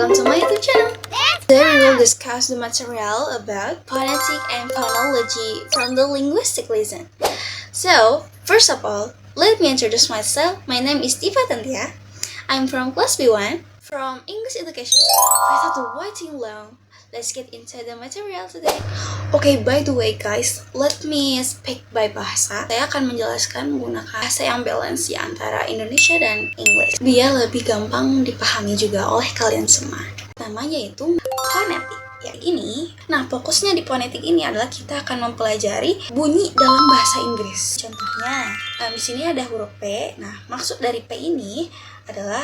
welcome to my YouTube channel. Today we will discuss the material about phonetic and phonology from the linguistic lesson. So, first of all, let me introduce myself. My name is Tifa Tantia. I'm from class B1 from English Education. Without waiting long, let's get into the material today. Okay, by the way guys, let me speak by bahasa. Saya akan menjelaskan menggunakan bahasa yang balance ya antara Indonesia dan English, biar lebih gampang dipahami juga oleh kalian semua. Namanya itu fonetik. Ya ini. Nah, fokusnya di fonetik ini adalah kita akan mempelajari bunyi dalam bahasa Inggris. Contohnya, di sini ada huruf P. Nah, maksud dari P ini adalah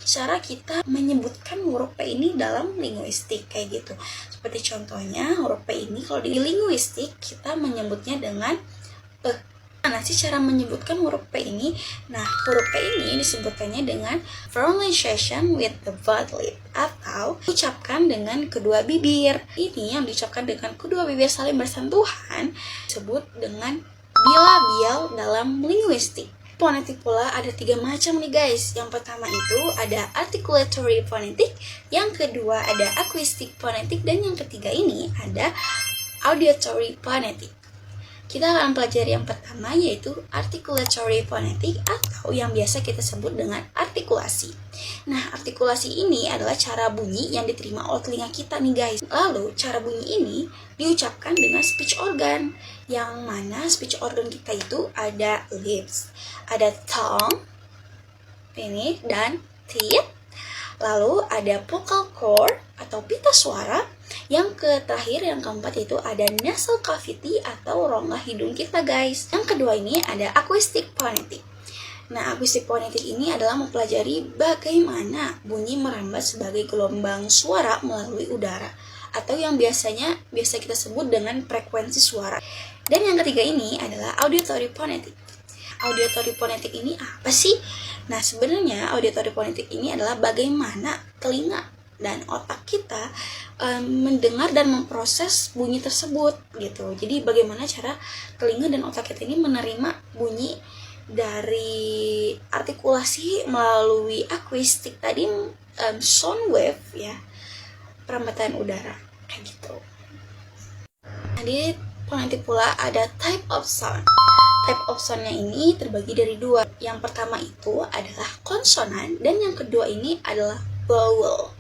cara kita menyebutkan huruf P ini dalam linguistik kayak gitu. Seperti contohnya huruf P ini kalau di linguistik kita menyebutnya dengan Nah, cara menyebutkan huruf P ini? Nah, huruf P ini disebutkannya dengan pronunciation with the both lip atau ucapkan dengan kedua bibir. Ini yang diucapkan dengan kedua bibir saling bersentuhan disebut dengan bilabial dalam linguistik. Fonetik pula ada 3 macam nih guys. Yang pertama itu ada articulatory phonetic, yang kedua ada acoustic phonetic, dan yang ketiga ini ada auditory phonetic. Kita akan pelajari yang pertama yaitu articulatory phonetic atau yang biasa kita sebut dengan artikulasi. Nah, artikulasi ini adalah cara bunyi yang diterima oleh telinga kita nih guys. Lalu, cara bunyi ini diucapkan dengan speech organ. Yang mana speech organ kita itu ada lips, ada tongue, ini, dan teeth. Lalu ada vocal cord atau pita suara. Yang terakhir, yang keempat itu ada nasal cavity atau rongga hidung kita guys. Yang kedua ini ada acoustic phonetic. Nah, acoustic phonetic ini adalah mempelajari bagaimana bunyi merambat sebagai gelombang suara melalui udara atau yang biasa kita sebut dengan frekuensi suara. Dan yang ketiga ini adalah auditory phonetic. Auditory phonetic ini apa sih? Nah, sebenarnya auditory phonetic ini adalah bagaimana telinga dan otak kita mendengar dan memproses bunyi tersebut gitu. Jadi bagaimana cara telinga dan otak kita ini menerima bunyi dari artikulasi melalui acoustic tadi, sound wave ya, perambatan udara kayak gitu. Nah, di fonetik pula ada type of sound. Type of soundnya ini terbagi dari 2. Yang pertama itu adalah konsonan dan yang kedua ini adalah vowel.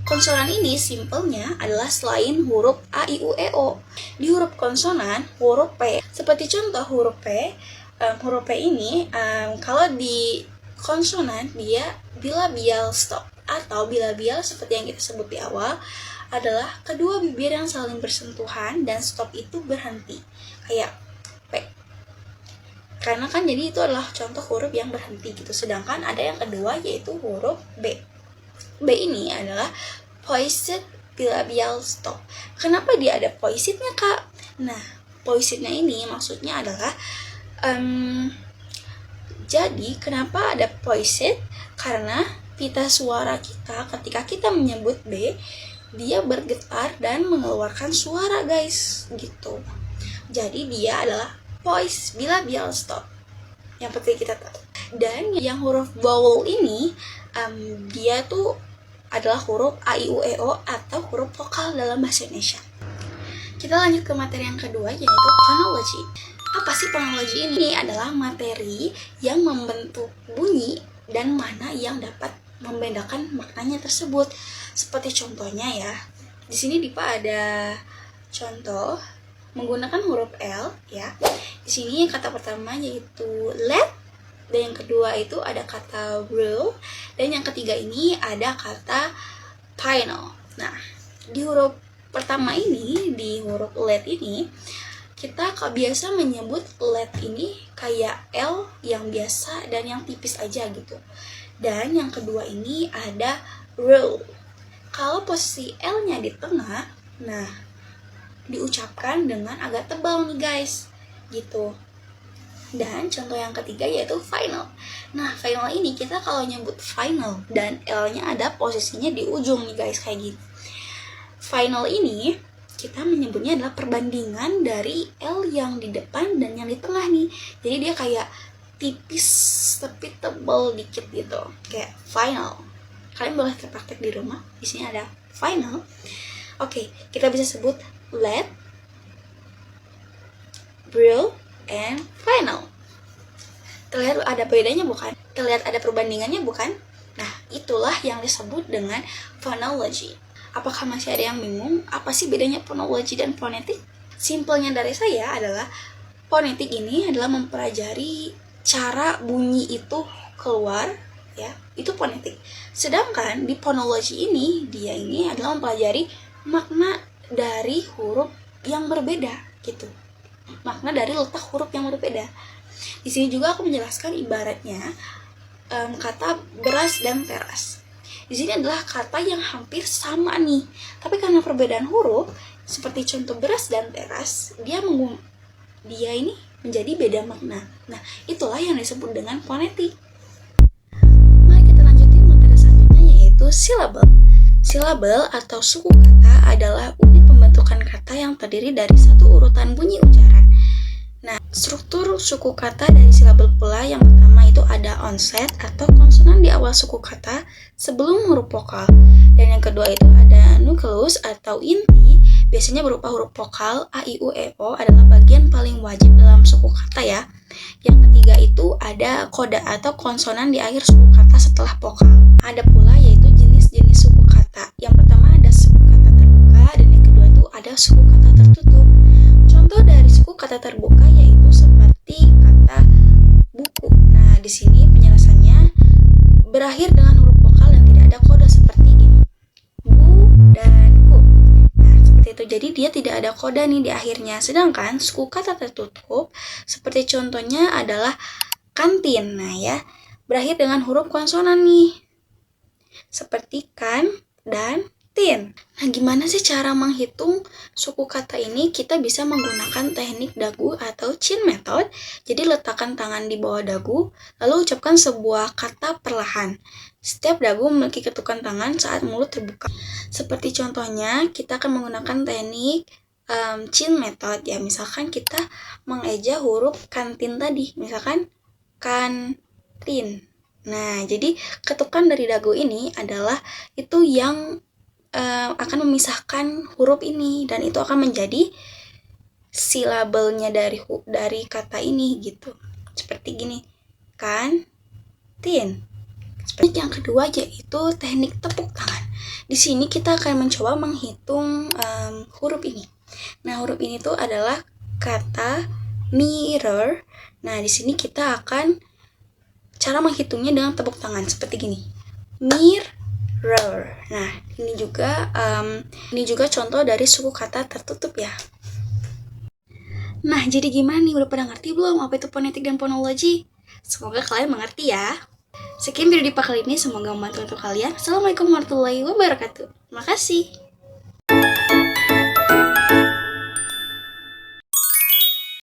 Konsonan ini simpelnya adalah selain huruf A, I, U, E, O. Di huruf konsonan, huruf P, seperti contoh huruf P, huruf P ini kalau di konsonan dia bilabial stop atau bilabial seperti yang kita sebut di awal adalah kedua bibir yang saling bersentuhan dan stop itu berhenti kayak P. Karena kan jadi itu adalah contoh huruf yang berhenti gitu. Sedangkan ada yang kedua yaitu huruf B. B ini adalah poised bilabial stop. Kenapa dia ada poisednya kak? Nah, poisednya ini maksudnya adalah jadi kenapa ada poised? Karena pita suara kita ketika kita menyebut B, dia bergetar dan mengeluarkan suara guys gitu. Jadi dia adalah poised bilabial stop yang penting kita tahu. Dan yang huruf vowel ini dia tuh adalah huruf A, I, U, E, O atau huruf vokal dalam bahasa Indonesia. Kita lanjut ke materi yang kedua yaitu phonology. Apa sih phonology ini? Ini adalah materi yang membentuk bunyi dan mana yang dapat membedakan maknanya tersebut. Seperti contohnya ya. Di sini Dipa ada contoh menggunakan huruf L ya. Di sini kata pertama yaitu let, dan yang kedua itu ada kata rule, dan yang ketiga ini ada kata final. Nah, di huruf pertama ini, di huruf let ini, kita biasa menyebut let ini kayak L yang biasa dan yang tipis aja gitu. Dan yang kedua ini ada rule. Kalau posisi L-nya di tengah, nah diucapkan dengan agak tebal nih guys, gitu. Dan contoh yang ketiga yaitu final. Nah, final ini kita kalau nyebut final dan L-nya ada posisinya di ujung nih guys, kayak gitu. Final ini kita menyebutnya adalah perbandingan dari L yang di depan dan yang di tengah nih. Jadi dia kayak tipis tapi tebal dikit gitu, kayak final. Kalian boleh terpraktek di rumah. Di sini ada final. Oke, kita bisa sebut let, brill, and final. Terlihat ada bedanya bukan? Terlihat ada perbandingannya bukan? Nah, itulah yang disebut dengan phonology. Apakah masih ada yang bingung? Apa sih bedanya phonology dan fonetik? Simpelnya dari saya adalah fonetik ini adalah mempelajari cara bunyi itu keluar, ya, itu fonetik. Sedangkan di phonology ini, dia ini adalah mempelajari makna dari huruf yang berbeda, gitu. Makna dari letak huruf yang berbeda. Di sini juga aku menjelaskan ibaratnya kata beras dan teras. Di sini adalah kata yang hampir sama nih, tapi karena perbedaan huruf, seperti contoh beras dan teras, dia ini menjadi beda makna. Nah, itulah yang disebut dengan fonetik. Mari kita lanjutin materi selanjutnya, yaitu silabel. Silabel atau suku kata adalah unit pembentukan kata yang terdiri dari satu urutan bunyi ucaran. Nah, struktur suku kata dari silabel pula yang pertama itu ada onset atau konsonan di awal suku kata sebelum huruf vokal. Dan yang kedua itu ada nucleus atau inti, biasanya berupa huruf vokal a, i, u, e, o adalah bagian paling wajib dalam suku kata ya. Yang ketiga itu ada koda atau konsonan di akhir suku kata setelah vokal. Ada pula yaitu jenis-jenis suku kata. Yang pertama ada suku kata terbuka dan yang kedua itu ada suku kata tertutup. Contoh dari suku kata terbuka yaitu seperti kata buku. Nah, di sini penjelasannya berakhir dengan huruf vokal dan tidak ada koda seperti ini. Bu dan ku. Nah, seperti itu. Jadi dia tidak ada koda nih di akhirnya. Sedangkan suku kata tertutup seperti contohnya adalah kantin. Nah, ya, berakhir dengan huruf konsonan nih. Seperti kan dan tin. Nah, gimana sih cara menghitung suku kata ini? Kita bisa menggunakan teknik dagu atau chin method. Jadi letakkan tangan di bawah dagu, lalu ucapkan sebuah kata perlahan. Setiap dagu memiliki ketukan tangan saat mulut terbuka. Seperti contohnya, kita akan menggunakan teknik chin method ya. Misalkan kita mengeja huruf kantin tadi, misalkan kantin. Nah, jadi ketukan dari dagu ini adalah itu yang akan memisahkan huruf ini dan itu akan menjadi silabelnya dari kata ini gitu. Seperti gini, kantin. Seperti yang kedua yaitu teknik tepuk tangan. Di sini kita akan mencoba menghitung huruf ini. Nah, huruf ini tuh adalah kata mirror. Nah, di sini kita akan cara menghitungnya dengan tepuk tangan seperti gini. Mirror. Nah, ini juga contoh dari suku kata tertutup ya. Nah, jadi gimana nih? Udah pada ngerti belum apa itu fonetik dan phonology? Semoga kalian mengerti ya. Sekian video di kali ini, semoga membantu untuk kalian. Assalamualaikum warahmatullahi wabarakatuh. Makasih.